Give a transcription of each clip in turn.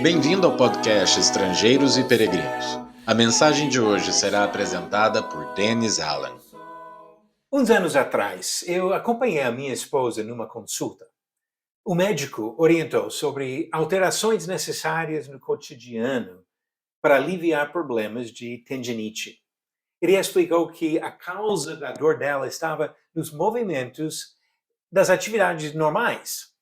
Bem-vindo ao podcast Estrangeiros e Peregrinos. A mensagem de hoje será apresentada por Dennis Allen. Uns anos atrás, eu acompanhei a minha esposa numa consulta. O médico orientou sobre alterações necessárias no cotidiano para aliviar problemas de tendinite. Ele explicou que a causa da dor dela estava nos movimentos das atividades normais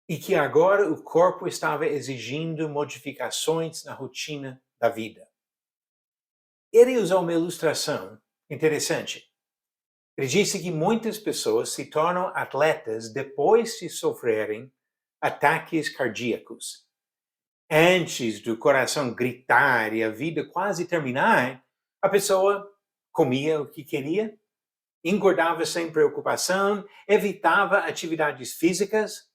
e que agora o corpo estava exigindo modificações na rotina da vida. Ele usou uma ilustração interessante. Ele disse que muitas pessoas se tornam atletas depois de sofrerem ataques cardíacos. Antes do coração gritar e a vida quase terminar, a pessoa comia o que queria, engordava sem preocupação, evitava atividades físicas,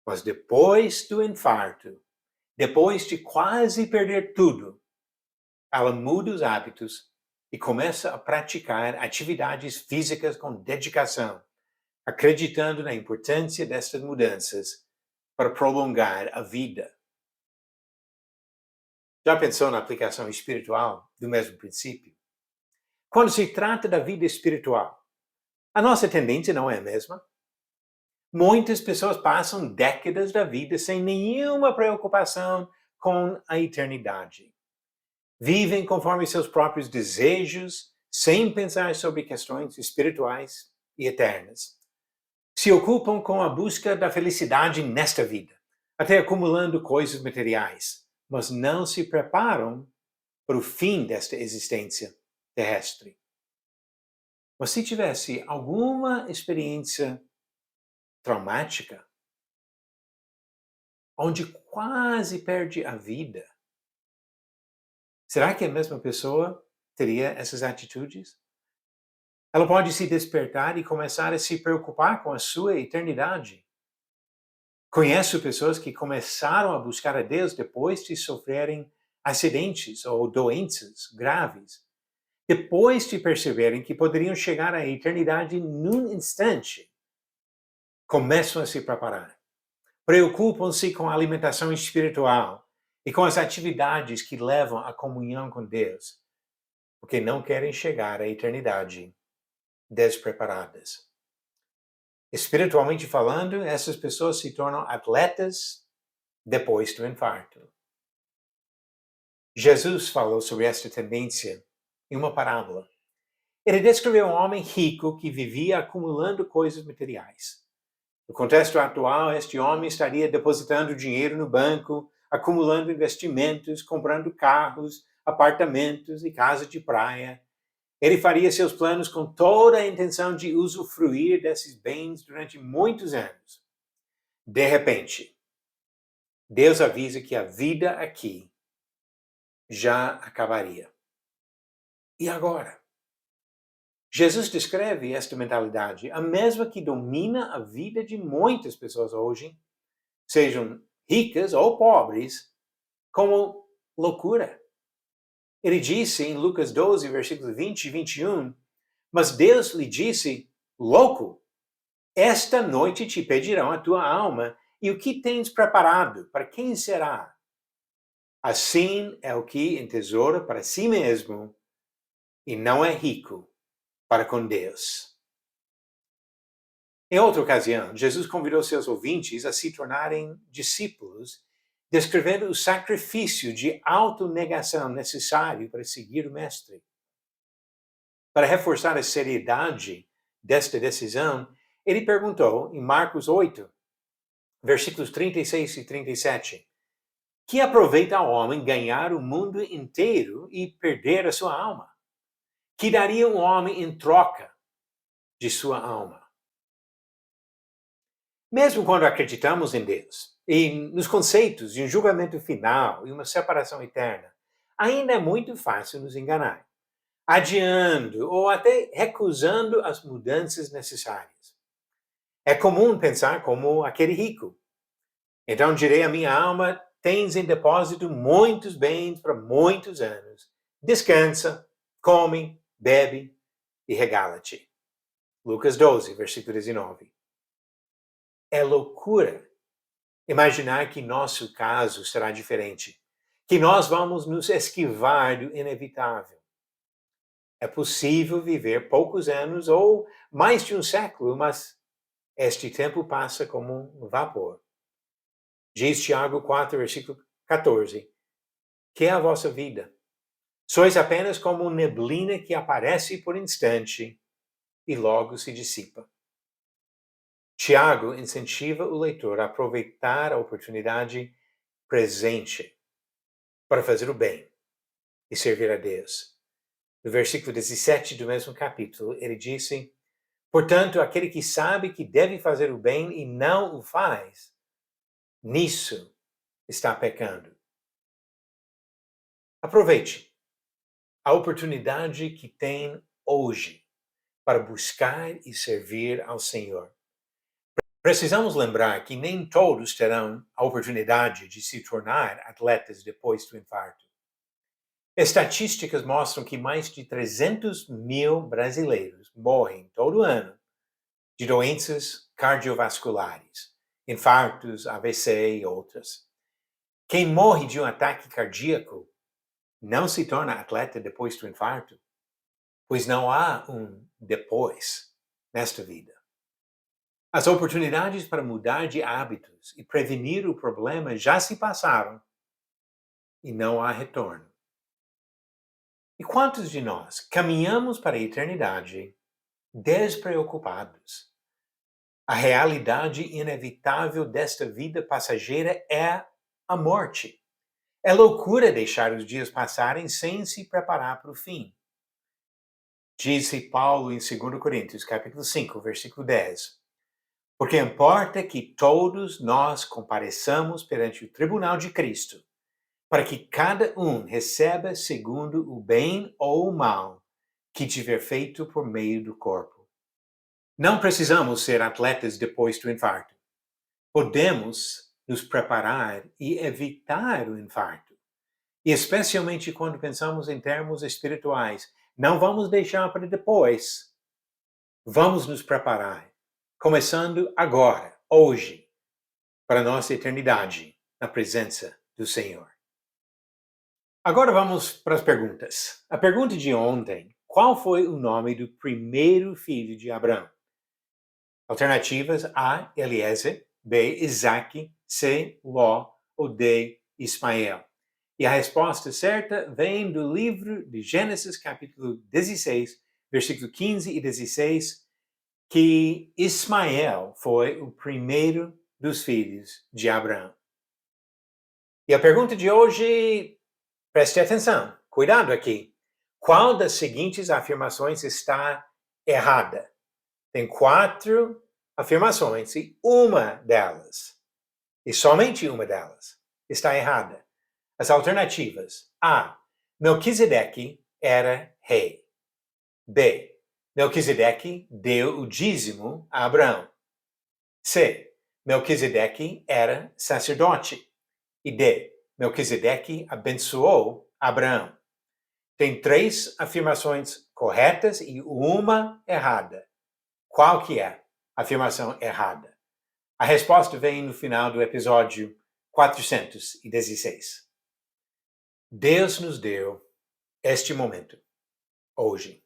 mas depois do infarto, depois de quase perder tudo, ela muda os hábitos e começa a praticar atividades físicas com dedicação, acreditando na importância destas mudanças para prolongar a vida. Já pensou na aplicação espiritual do mesmo princípio? Quando se trata da vida espiritual, a nossa tendência não é a mesma? Muitas pessoas passam décadas da vida sem nenhuma preocupação com a eternidade. Vivem conforme seus próprios desejos, sem pensar sobre questões espirituais e eternas. Se ocupam com a busca da felicidade nesta vida, até acumulando coisas materiais, mas não se preparam para o fim desta existência terrestre. Mas se tivesse alguma experiência traumática, onde quase perde a vida, será que a mesma pessoa teria essas atitudes? Ela pode se despertar e começar a se preocupar com a sua eternidade. Conheço pessoas que começaram a buscar a Deus depois de sofrerem acidentes ou doenças graves, depois de perceberem que poderiam chegar à eternidade num instante. Começam a se preparar. Preocupam-se com a alimentação espiritual e com as atividades que levam à comunhão com Deus, porque não querem chegar à eternidade despreparadas. Espiritualmente falando, essas pessoas se tornam atletas depois do infarto. Jesus falou sobre esta tendência em uma parábola. Ele descreveu um homem rico que vivia acumulando coisas materiais. No contexto atual, este homem estaria depositando dinheiro no banco, acumulando investimentos, comprando carros, apartamentos e casas de praia. Ele faria seus planos com toda a intenção de usufruir desses bens durante muitos anos. De repente, Deus avisa que a vida aqui já acabaria. E agora? Jesus descreve esta mentalidade, a mesma que domina a vida de muitas pessoas hoje, sejam ricas ou pobres, como loucura. Ele disse em Lucas 12, versículos 20 e 21, mas Deus lhe disse, louco, esta noite te pedirão a tua alma, e o que tens preparado, para quem será? Assim é o que entesoura para si mesmo, e não é rico para com Deus. Em outra ocasião, Jesus convidou seus ouvintes a se tornarem discípulos, descrevendo o sacrifício de autonegação necessário para seguir o Mestre. Para reforçar a seriedade desta decisão, ele perguntou em Marcos 8, versículos 36 e 37, que aproveita ao homem ganhar o mundo inteiro e perder a sua alma? Que daria um homem em troca de sua alma? Mesmo quando acreditamos em Deus e nos conceitos de um julgamento final e uma separação eterna, ainda é muito fácil nos enganar, adiando ou até recusando as mudanças necessárias. É comum pensar como aquele rico. Então direi à minha alma, tens em depósito muitos bens para muitos anos. Descansa, come, bebe e regala-te. Lucas 12, versículo 19. É loucura imaginar que nosso caso será diferente, que nós vamos nos esquivar do inevitável. É possível viver poucos anos ou mais de um século, mas este tempo passa como um vapor. Diz Tiago 4, versículo 14, que é a vossa vida. Sois apenas como neblina que aparece por instante e logo se dissipa. Tiago incentiva o leitor a aproveitar a oportunidade presente para fazer o bem e servir a Deus. No versículo 17 do mesmo capítulo, ele disse: portanto, aquele que sabe que deve fazer o bem e não o faz, nisso está pecando. Aproveite a oportunidade que tem hoje para buscar e servir ao Senhor. Precisamos lembrar que nem todos terão a oportunidade de se tornar atletas depois do infarto. Estatísticas mostram que mais de 300 mil brasileiros morrem todo ano de doenças cardiovasculares, infartos, AVC e outras. Quem morre de um ataque cardíaco não se torna atleta depois do infarto, pois não há um depois nesta vida. As oportunidades para mudar de hábitos e prevenir o problema já se passaram e não há retorno. E quantos de nós caminhamos para a eternidade despreocupados? A realidade inevitável desta vida passageira é a morte. É loucura deixar os dias passarem sem se preparar para o fim. Disse Paulo em 2 Coríntios, capítulo 5, versículo 10. Porque importa que todos nós compareçamos perante o tribunal de Cristo, para que cada um receba segundo o bem ou o mal que tiver feito por meio do corpo. Não precisamos ser atletas depois do infarto. Podemos nos preparar e evitar o infarto. E especialmente quando pensamos em termos espirituais, não vamos deixar para depois. Vamos nos preparar, começando agora, hoje, para a nossa eternidade, na presença do Senhor. Agora vamos para as perguntas. A pergunta de ontem: qual foi o nome do primeiro filho de Abraão? Alternativas: A, Eliezer, B, Isaque, C, Ló ou D, Ismael. E a resposta certa vem do livro de Gênesis, capítulo 16, versículo 15 e 16, que Ismael foi o primeiro dos filhos de Abraão. E a pergunta de hoje, preste atenção, cuidado aqui. Qual das seguintes afirmações está errada? Tem 4 afirmações e uma delas, e somente uma delas, está errada. As alternativas: A, Melquisedeque era rei. B, Melquisedeque deu o dízimo a Abraão. C, Melquisedeque era sacerdote. E D, Melquisedeque abençoou Abraão. Tem 3 afirmações corretas e uma errada. Qual que é a afirmação errada? A resposta vem no final do episódio 416. Deus nos deu este momento, hoje.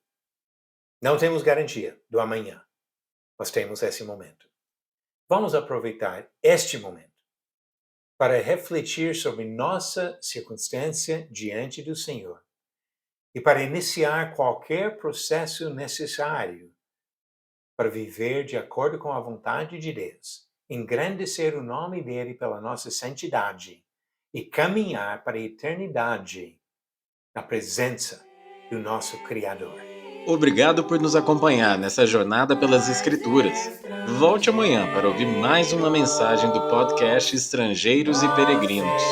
Não temos garantia do amanhã, mas temos esse momento. Vamos aproveitar este momento para refletir sobre nossa circunstância diante do Senhor e para iniciar qualquer processo necessário para viver de acordo com a vontade de Deus, engrandecer o nome dele pela nossa santidade e caminhar para a eternidade na presença do nosso Criador. Obrigado por nos acompanhar nessa jornada pelas Escrituras. Volte amanhã para ouvir mais uma mensagem do podcast Estrangeiros e Peregrinos.